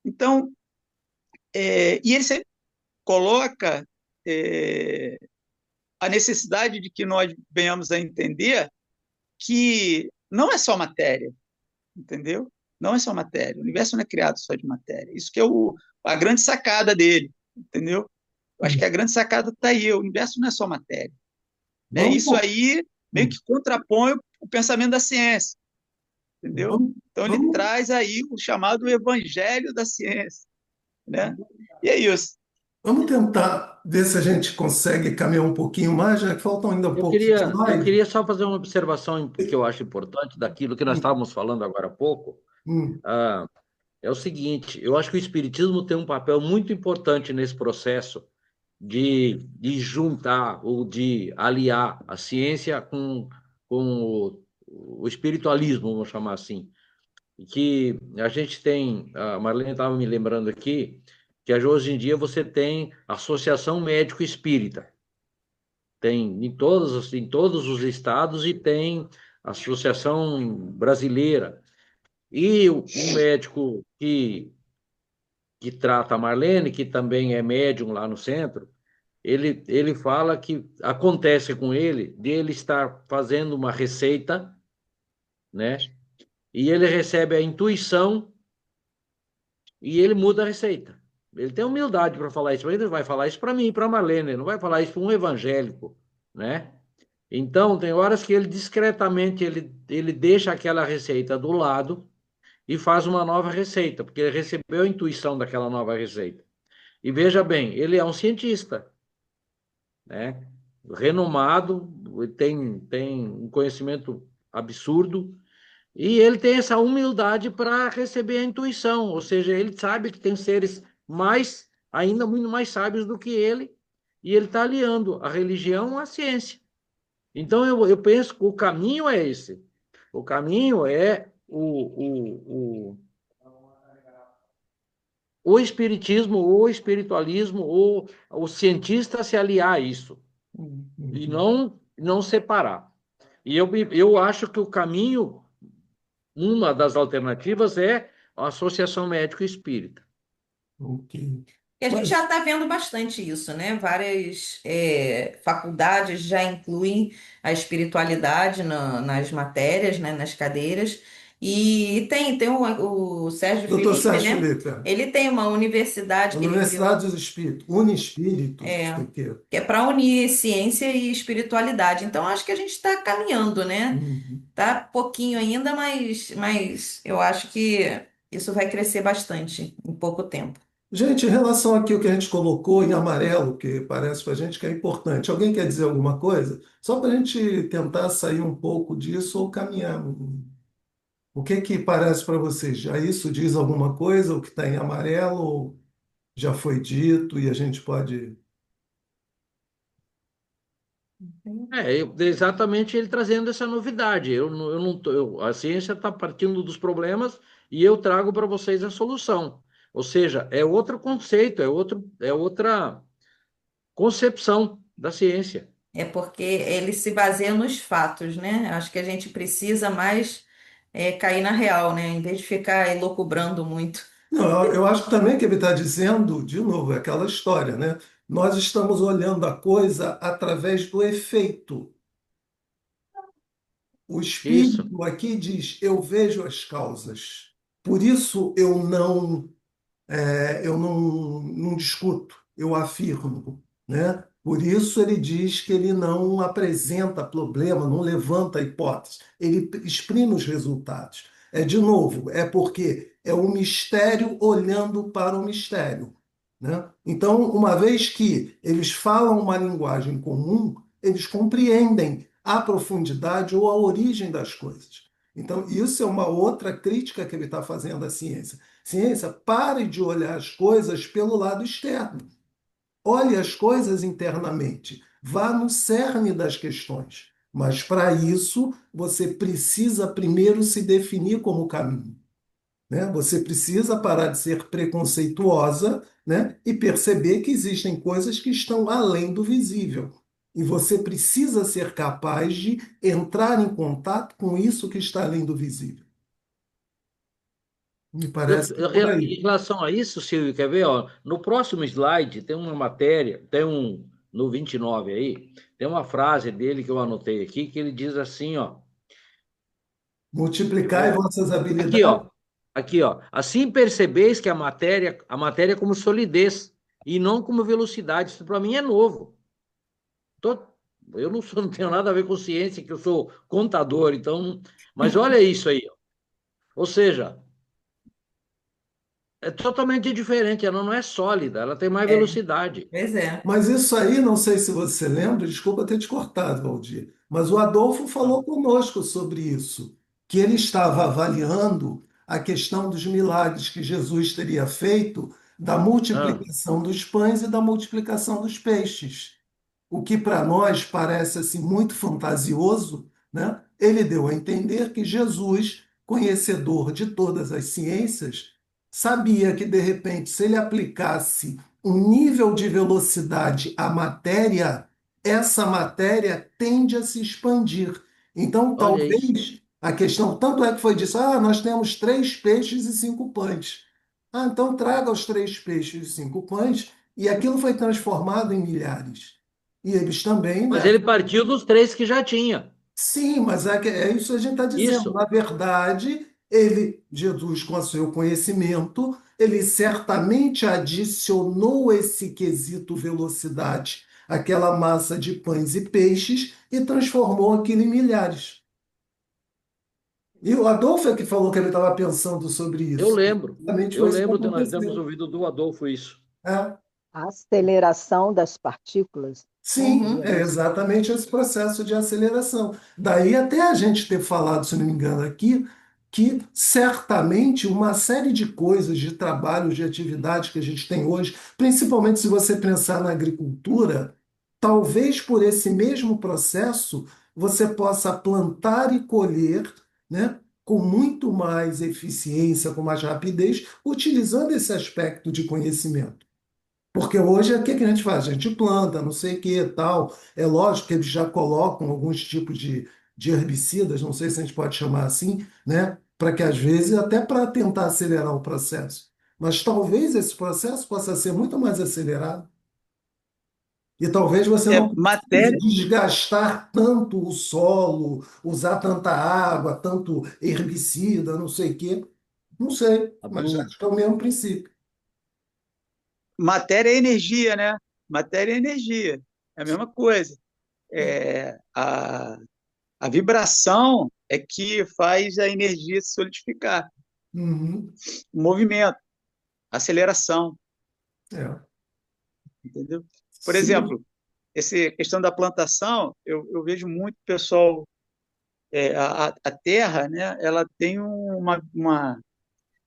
Então, e ele sempre coloca é, a necessidade de que nós venhamos a entender que não é só matéria, entendeu? Não é só matéria. O universo não é criado só de matéria. Isso que é a grande sacada dele, entendeu? Eu acho que a grande sacada está aí. O universo não é só matéria. Né? Vamos, Isso aí meio que contrapõe o pensamento da ciência, entendeu? vamos, Então ele vamos, traz aí o chamado evangelho da ciência, né? E é isso. vamos tentar ver se a gente consegue caminhar um pouquinho mais, já que faltam ainda eu poucos queria, eu slides. queria só fazer uma observação que eu acho importante daquilo que nós Hum, estávamos falando agora há pouco. hum, Ah, é o seguinte, eu acho que o Espiritismo tem um papel muito importante nesse processo de juntar ou de aliar a ciência com o espiritualismo, vamos chamar assim. E que a gente tem, a Marlene estava me lembrando aqui, que hoje em dia você tem associação médico espírita, tem em todos os estados e tem associação brasileira. E o médico que trata a Marlene, que também é médium lá no centro, ele fala que acontece com ele de ele estar fazendo uma receita, né? E ele recebe a intuição e ele muda a receita. Ele tem humildade para falar isso, mas ele vai falar isso para mim, para Marlene, não vai falar isso para um evangélico, né? Então, tem horas que ele discretamente ele deixa aquela receita do lado e faz uma nova receita, porque ele recebeu a intuição daquela nova receita. E veja bem, ele é um cientista, né? Renomado, tem um conhecimento absurdo, e ele tem essa humildade para receber a intuição, ou seja, ele sabe que tem seres mais, ainda muito mais sábios do que ele, e ele está aliando a religião à ciência. Então, eu penso que o caminho é esse. O caminho é o espiritismo, o espiritualismo, ou o cientista se aliar a isso, e não separar. E eu acho que o caminho, uma das alternativas é a Associação Médico Espírita. Ok. E a gente já Mas, está vendo bastante isso, né? Várias faculdades já incluem a espiritualidade nas matérias, né? Nas cadeiras. E tem o Sérgio doutor Felipe, Sérgio né? Felipe, Ele tem uma universidade que ele criou, Universidade dos Espíritos, Uniespírito, é, sei o quê. que é para unir ciência e espiritualidade. Então, acho que a gente está caminhando, né? Uhum. Tá pouquinho ainda, mas eu acho que isso vai crescer bastante em pouco tempo. Gente, em relação aqui ao que a gente colocou em amarelo, que parece para a gente que é importante, alguém quer dizer alguma coisa? Só para a gente tentar sair um pouco disso ou caminhar. O que que parece para vocês? Já isso diz alguma coisa? O que está em amarelo ou já foi dito e a gente pode. Exatamente ele trazendo essa novidade. Eu não a ciência está partindo dos problemas e eu trago para vocês a solução. Ou seja, é outro conceito, é outra concepção da ciência. É porque ele se baseia nos fatos, né? Acho que a gente precisa mais cair na real, né? Em vez de ficar elocubrando muito. Não, eu acho também que ele está dizendo, de novo, é aquela história, né? Nós estamos olhando a coisa através do efeito. O Isso. espírito aqui diz: eu vejo as causas. Por isso eu não discuto, eu afirmo, né? Por isso ele diz que ele não apresenta problema, não levanta hipótese, ele exprime os resultados. É de novo, é porque é o mistério olhando para o mistério, né? Então, uma vez que eles falam uma linguagem comum, eles compreendem a profundidade ou a origem das coisas. Então, isso é uma outra crítica que ele está fazendo à ciência. Ciência, pare de olhar as coisas pelo lado externo. Olhe as coisas internamente. Vá no cerne das questões. Mas, para isso, você precisa primeiro se definir como caminho, né? Você precisa parar de ser preconceituosa, né? E perceber que existem coisas que estão além do visível. E você precisa ser capaz de entrar em contato com isso que está além do visível. Me parece que é por Em aí. relação a isso, Silvio, quer ver? Ó, no próximo slide tem uma matéria, no 29 aí, tem uma frase dele que eu anotei aqui, que ele diz assim, ó, eu Multiplicai vou, vossas aqui, habilidades. ó, aqui, ó, assim percebeis que a matéria é como solidez e não como velocidade. Isso para mim é novo. Tô- eu não sou, não tenho nada a ver com ciência, que eu sou contador, então, mas olha isso aí, ó. Ou seja, é totalmente diferente, ela não é sólida, ela tem mais É, velocidade. pois é. Mas isso aí, não sei se você lembra, desculpa ter te cortado, Valdir, mas o Adolfo falou conosco sobre isso, que ele estava avaliando a questão dos milagres que Jesus teria feito, da Ah, multiplicação dos pães e da multiplicação dos peixes. O que para nós parece assim muito fantasioso, né? Ele deu a entender que Jesus, conhecedor de todas as ciências, sabia que de repente, se ele aplicasse um nível de velocidade à matéria, essa matéria tende a se expandir. Então, olha isso. talvez a questão, tanto é que foi disso, nós temos 3 peixes e 5 pães. Então traga os 3 peixes e 5 pães, e aquilo foi transformado em milhares. E eles também, Mas né? ele partiu dos três que já tinha. Sim, mas é isso que a gente está dizendo. Isso. Na verdade, Jesus, com o seu conhecimento, ele certamente adicionou esse quesito velocidade aquela massa de pães e peixes e transformou aquilo em milhares. E o Adolfo é que falou que ele estava pensando sobre Eu isso. lembro. Exatamente Eu foi isso que lembro de nós termos aconteceu. ouvido do Adolfo isso. É. A aceleração das partículas Sim, seria Uhum. é isso. exatamente esse processo de aceleração. Daí até a gente ter falado, se não me engano, aqui, que certamente uma série de coisas, de trabalhos, de atividades que a gente tem hoje, principalmente se você pensar na agricultura, talvez por esse mesmo processo você possa plantar e colher, né, com muito mais eficiência, com mais rapidez, utilizando esse aspecto de conhecimento. Porque hoje o que que a gente faz? A gente planta, não sei o que tal. É lógico que eles já colocam alguns tipos de herbicidas, não sei se a gente pode chamar assim, né? Para que às vezes, até para tentar acelerar o processo. Mas talvez esse processo possa ser muito mais acelerado. E talvez você É não precise matéria, desgastar tanto o solo, usar tanta água, tanto herbicida, não sei o quê. Não sei, mas Adubo. acho que é o mesmo princípio. matéria é energia, né? Matéria é energia. É a mesma coisa. A vibração é que faz a energia se solidificar. Uhum. O movimento, a aceleração, É. entendeu? Por Sim. exemplo, essa questão da plantação, eu vejo muito pessoal, a terra, né, ela tem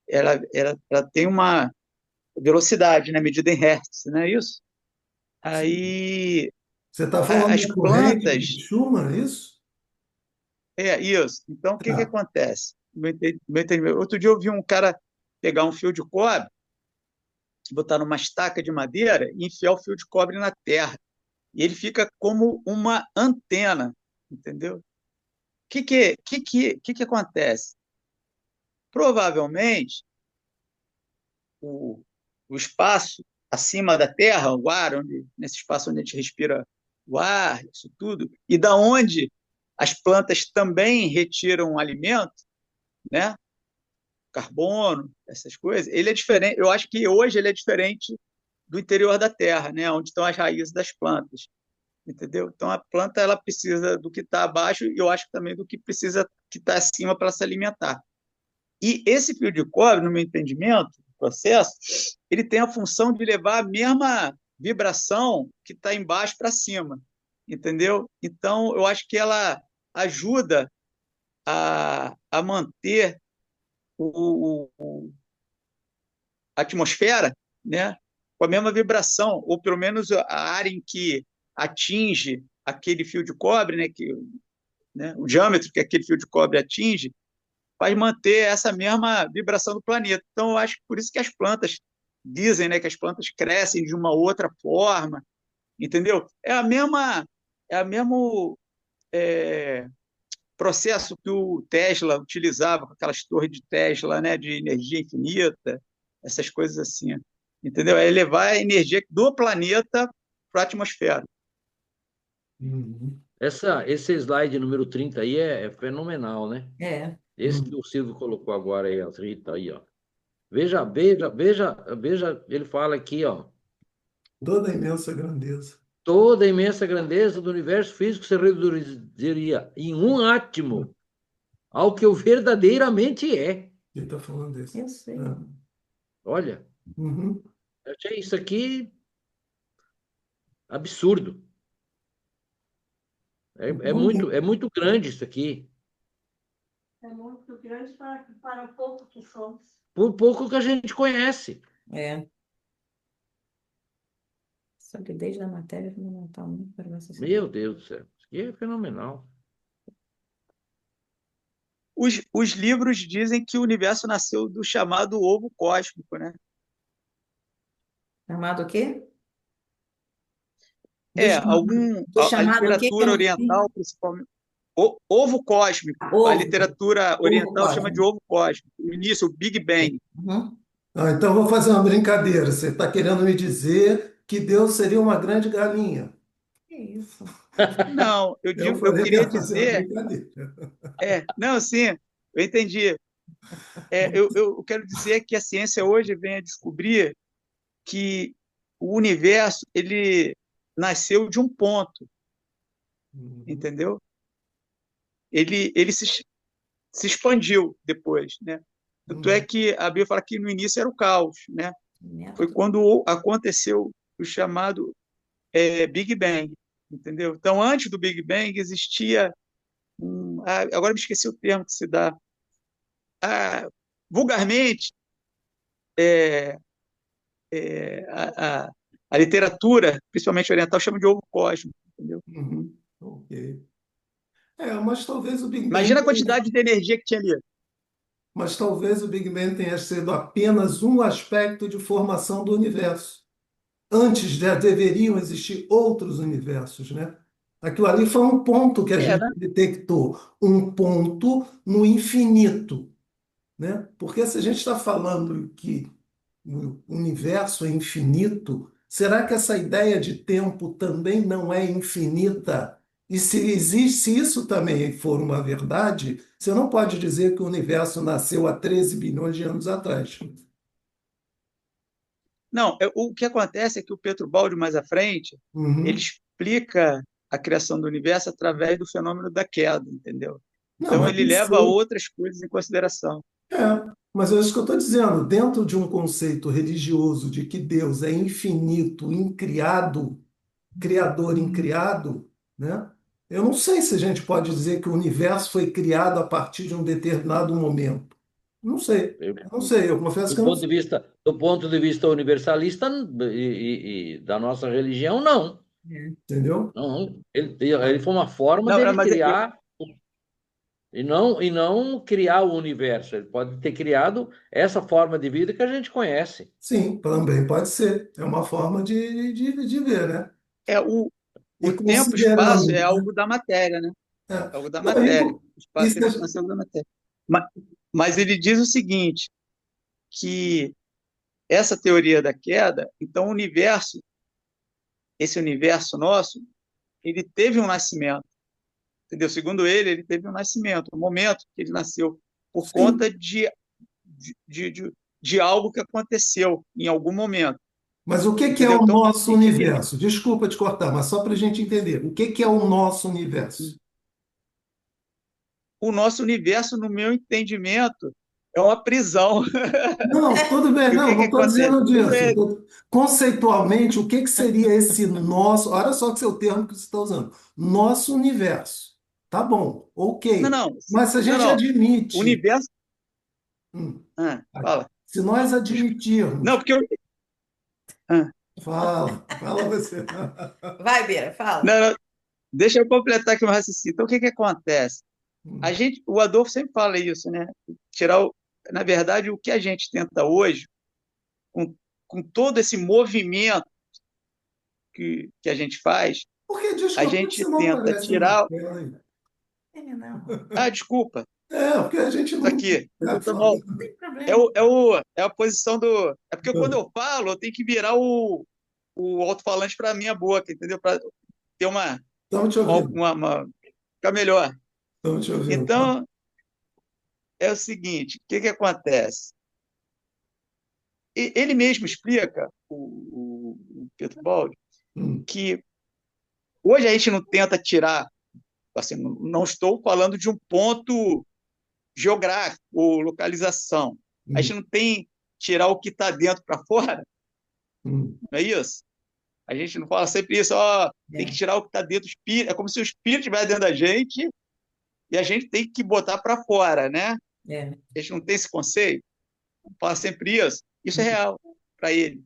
ela tem uma velocidade, né, medida em hertz, não é isso? Aí Você está falando as da corrente de plantas, Schumann, é isso? é isso. Então, o que que Tá. acontece? Meu entendimento, outro dia eu vi um cara pegar um fio de cobre, botar numa estaca de madeira e enfiar o fio de cobre na terra. E ele fica como uma antena, entendeu? O que acontece? Provavelmente, o, o espaço acima da Terra, o ar, nesse espaço onde a gente respira o ar, isso tudo, e da onde as plantas também retiram alimento, né? Carbono, essas coisas, ele é diferente. Eu acho que hoje ele é diferente do interior da Terra, né? Onde estão as raízes das plantas, entendeu? Então a planta ela precisa do que está abaixo e eu acho também do que precisa que está acima para se alimentar. E esse fio de cobre, no meu entendimento, do processo, ele tem a função de levar a mesma vibração que está embaixo para cima, entendeu? Então, eu acho que ela ajuda a manter a atmosfera, né, com a mesma vibração, ou pelo menos a área em que atinge aquele fio de cobre, né, o diâmetro que aquele fio de cobre atinge, faz manter essa mesma vibração do planeta. Então, eu acho que por isso que as plantas dizem, né, que as plantas crescem de uma outra forma, entendeu? É a mesmo é, processo que o Tesla utilizava com aquelas torres de Tesla, né, de energia infinita, essas coisas assim, entendeu? É levar a energia do planeta para a atmosfera. Uhum. Esse slide número 30 aí é fenomenal, né? É. Esse que o Silvio colocou agora aí, as Rita aí, ó. Veja, ele fala aqui, ó. Toda a imensa grandeza. Toda a imensa grandeza do universo físico se reduziria em um átomo ao que o verdadeiramente é. Ele está falando desse. Eu sei. É. Olha, Uhum. eu achei isso aqui absurdo. Então, É muito grande isso aqui. É muito grande para o pouco que somos. Por pouco que a gente conhece. É. Solidez da matéria fundamental muito para a nossa sociedade. Meu Deus do céu. Isso aqui é fenomenal. Os livros dizem que o universo nasceu do chamado ovo cósmico, né? Chamado o quê? Do chamado, do A chamado o quê que eu literatura não sei? oriental, principalmente, ovo cósmico. A Ovo. literatura Ovo oriental chama de cósmico. ovo cósmico. O início, o Big Bang. Uhum. então vou fazer uma brincadeira. Você está querendo me dizer que Deus seria uma grande galinha? Que isso? Não, Eu eu falei que queria ia fazer uma dizer, brincadeira. não, sim, eu entendi. Eu quero dizer que a ciência hoje vem a descobrir que o universo ele nasceu de um ponto, Uhum. entendeu? Ele se expandiu depois, né? Tanto é Uhum. que a Bíblia fala que no início era o caos, né? Foi Neto. quando aconteceu o chamado Big Bang, entendeu? Então, antes do Big Bang existia agora me esqueci o termo que se dá. Vulgarmente, é, a, a, a literatura, principalmente oriental, chama de ovo cósmico, entendeu? Uhum. Ok. Mas talvez o Big Bang, Imagina a quantidade de energia que tinha ali. mas talvez o Big Bang tenha sido apenas um aspecto de formação do universo. Antes deveriam existir outros universos, né? Aquilo ali foi um ponto que a gente Né? detectou, um ponto no infinito, né? Porque se a gente está falando que o universo é infinito, será que essa ideia de tempo também não é infinita? E se existe, se isso também for uma verdade, você não pode dizer que o universo nasceu há 13 bilhões de anos atrás. Não, o que acontece é que o Pietro Baldi, mais à frente, ele Uhum. explica a criação do universo através do fenômeno da queda, entendeu? Não, Então, mas ele eu leva sei. outras coisas em consideração. É, mas é isso que eu estou dizendo. Dentro de um conceito religioso de que Deus é infinito, incriado, criador incriado, né? Eu não sei se a gente pode dizer que o universo foi criado a partir de um determinado momento. Não sei. Eu- Eu não sei. Eu confesso do que eu não ponto de sei. vista, do ponto de vista universalista e da nossa religião, não. Entendeu? Não, ele foi uma forma Não, dele mas criar e não criar o universo. Ele pode ter criado essa forma de vida que a gente conhece. Sim, também pode ser. É uma forma de ver, né? o E tempo e espaço considerando, é né? algo da matéria, né? É. É algo da Não, matéria. O e espaço e se a a distância é algo da matéria. Mas, mas ele diz o seguinte, que essa teoria da queda, então o universo, esse universo nosso, ele teve um nascimento, entendeu? Segundo ele teve um nascimento, um momento que ele nasceu por sim. conta de algo que aconteceu em algum momento, Mas o que que é entendeu? o Então, nosso universo? Desculpa te cortar, mas só para a gente entender. O que que é o nosso universo? o nosso universo, no meu entendimento, é uma prisão. Não, tudo bem, E o não, que não estou acontece? dizendo disso. Conceitualmente, o que que seria esse nosso? Olha só que é o termo que você está usando. Nosso universo. Tá bom, Não, ok. não, Mas se a não, gente não. O admite, universo. hum, Fala. se nós Não, admitirmos, porque eu. Ah, fala você. Vai, Bira, fala. não, não, deixa eu completar aqui o raciocínio. Então, o que acontece? Hum. O Adolfo sempre fala isso, né? Tirar na verdade, o que a gente tenta hoje, com, com todo esse movimento que a gente faz, Porque, a desculpa, por que gente você não tenta aparece na tirar. tela aí? Não, Desculpa, Porque a gente isso não. aqui. Tá Tá bom. não tem É, problema. é a posição do. É porque quando eu falo, eu tenho que virar o alto-falante para a minha boca, entendeu? Para ter Estamos te ouvindo. ficar melhor. Estamos te ouvindo. Então, é o seguinte: o que acontece? Ele mesmo explica, o Pedro Baldi, Hum, que hoje a gente não tenta tirar, assim, não estou falando de um ponto geográfico ou localização. A hum, gente não tem tirar o que está dentro para fora, hum. não é isso? A gente não fala sempre isso, tem que É, tirar o que está dentro do espírito. É como se o espírito estivesse dentro da gente e a gente tem que botar para fora, né? é. A gente não tem esse conceito, fala sempre isso. Isso é real para ele.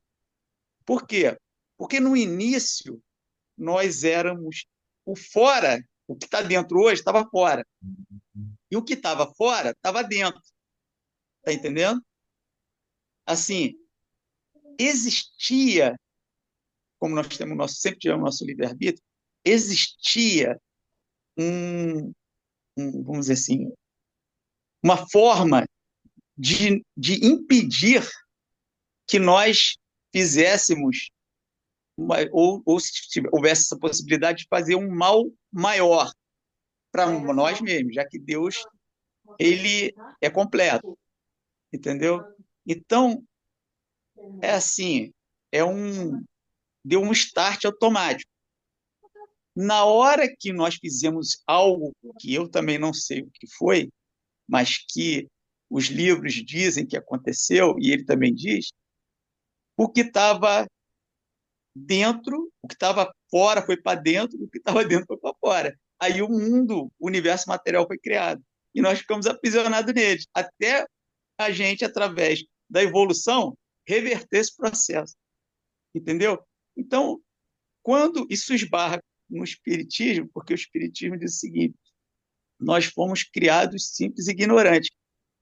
Por quê? Porque no início nós éramos o fora, o que está dentro hoje estava fora. E o que estava fora estava dentro. Está entendendo? Assim, existia, como nós temos sempre tivemos nosso livre-arbítrio, existia um, vamos dizer assim, uma forma de impedir que nós fizéssemos, ou se houvesse essa possibilidade de fazer um mal maior para nós mesmos, já que Deus ele é completo, entendeu? Então, é assim, é um deu um start automático. Na hora que nós fizemos algo que eu também não sei o que foi, mas que os livros dizem que aconteceu, e ele também diz, o que estava dentro, o que estava fora foi para dentro, o que estava dentro foi para fora. Aí o mundo, o universo material foi criado. E nós ficamos aprisionados nele, até a gente, através da evolução, reverter esse processo. Entendeu? Então, quando isso esbarra no Espiritismo, porque o Espiritismo diz o seguinte: nós fomos criados simples e ignorantes.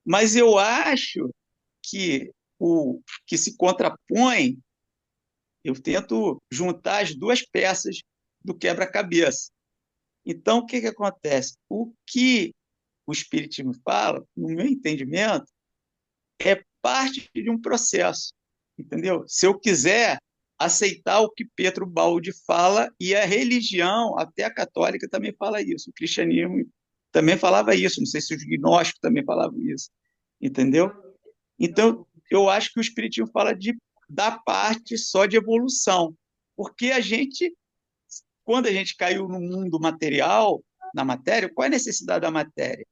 Mas eu acho que o que se contrapõe, eu tento juntar as duas peças do quebra-cabeça. Então, o que, que acontece? O que o Espiritismo fala, no meu entendimento, é parte de um processo, entendeu? Se eu quiser aceitar o que Pedro Baldi fala, e a religião, até a católica também fala isso, o cristianismo também falava isso, não sei se os gnósticos também falavam isso, entendeu? Então, eu acho que o Espiritismo fala da parte só de evolução, porque a gente, quando a gente caiu no mundo material, na matéria, qual é a necessidade da matéria?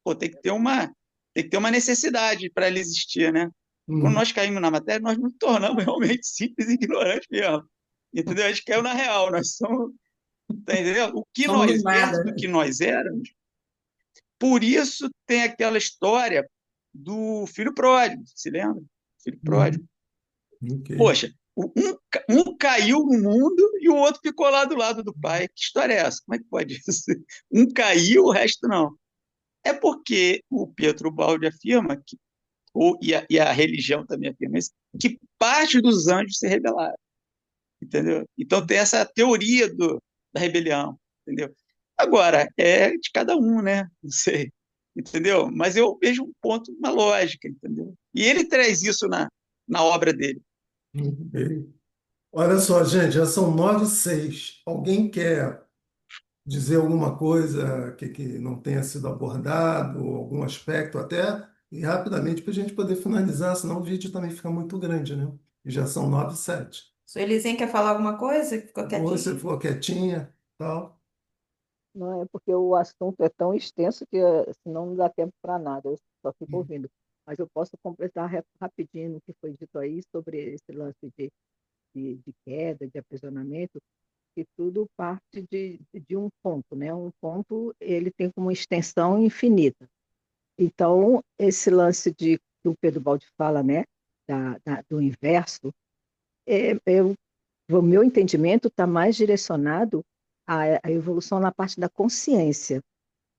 Pô, tem que ter uma necessidade para ela existir, né? Quando Uhum. nós caímos na matéria, nós nos tornamos realmente simples e ignorantes mesmo. Entendeu? A gente caiu na real, nós somos, tá entendendo? O que Somos nós, nada, dentro do né? que nós éramos, por isso tem aquela história do filho pródigo, se lembra? Filho pródigo. Uhum. Ok. Poxa, um caiu no mundo e o outro ficou lá do lado do pai. Que história é essa? Como é que pode isso? Um caiu, o resto não. É porque o Pietro Baldi afirma que, e a religião também afirma isso, que parte dos anjos se rebelaram, entendeu? Então tem essa teoria da rebelião, entendeu? Agora, é de cada um, né? Não sei, entendeu? Mas eu vejo um ponto, uma lógica, entendeu? E ele traz isso na obra dele. Ok. Olha só, gente, já são 9h06. Alguém quer dizer alguma coisa que não tenha sido abordado, algum aspecto até, e rapidamente para a gente poder finalizar, senão o vídeo também fica muito grande, né? E já são 9h07. Suelizinha quer falar alguma coisa? Ficou quietinha? Você ficou quietinha, tal. Não é porque o assunto é tão extenso que senão não dá tempo para nada, eu só fico ouvindo. Mas eu posso completar rapidinho o que foi dito aí sobre esse lance de queda, de aprisionamento, que tudo parte de um ponto, né? Um ponto ele tem como extensão infinita. Então, esse lance que o Pedro Baldi fala, né, do inverso, o meu entendimento está mais direcionado à evolução na parte da consciência.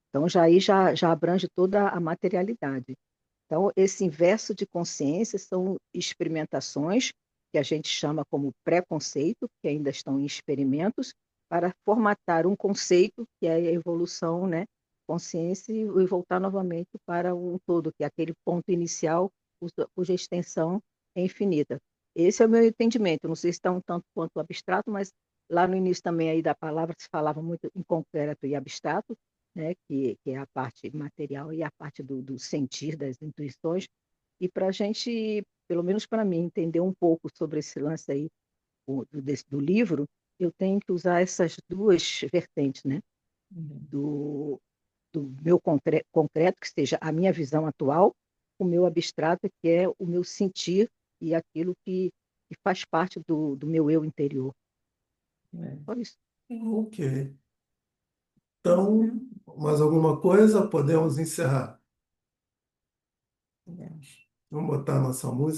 Então, já abrange toda a materialidade. Então, esse inverso de consciência são experimentações que a gente chama como pré-conceito, que ainda estão em experimentos, para formatar um conceito, que é a evolução, né? Consciência, e voltar novamente para um todo, que é aquele ponto inicial cuja extensão é infinita. Esse é o meu entendimento. Não sei se está um tanto quanto abstrato, mas lá no início também aí da palavra se falava muito em concreto e abstrato, né, que é a parte material e a parte do sentir, das intuições. E para a gente, pelo menos para mim, entender um pouco sobre esse lance aí do livro, eu tenho que usar essas duas vertentes, né? Uhum. Do meu concreto, que seja a minha visão atual, o meu abstrato, que é o meu sentir e aquilo que faz parte do meu eu interior. Só isso. Ok. Então, mais alguma coisa? Podemos encerrar. É. Vamos botar a nossa música.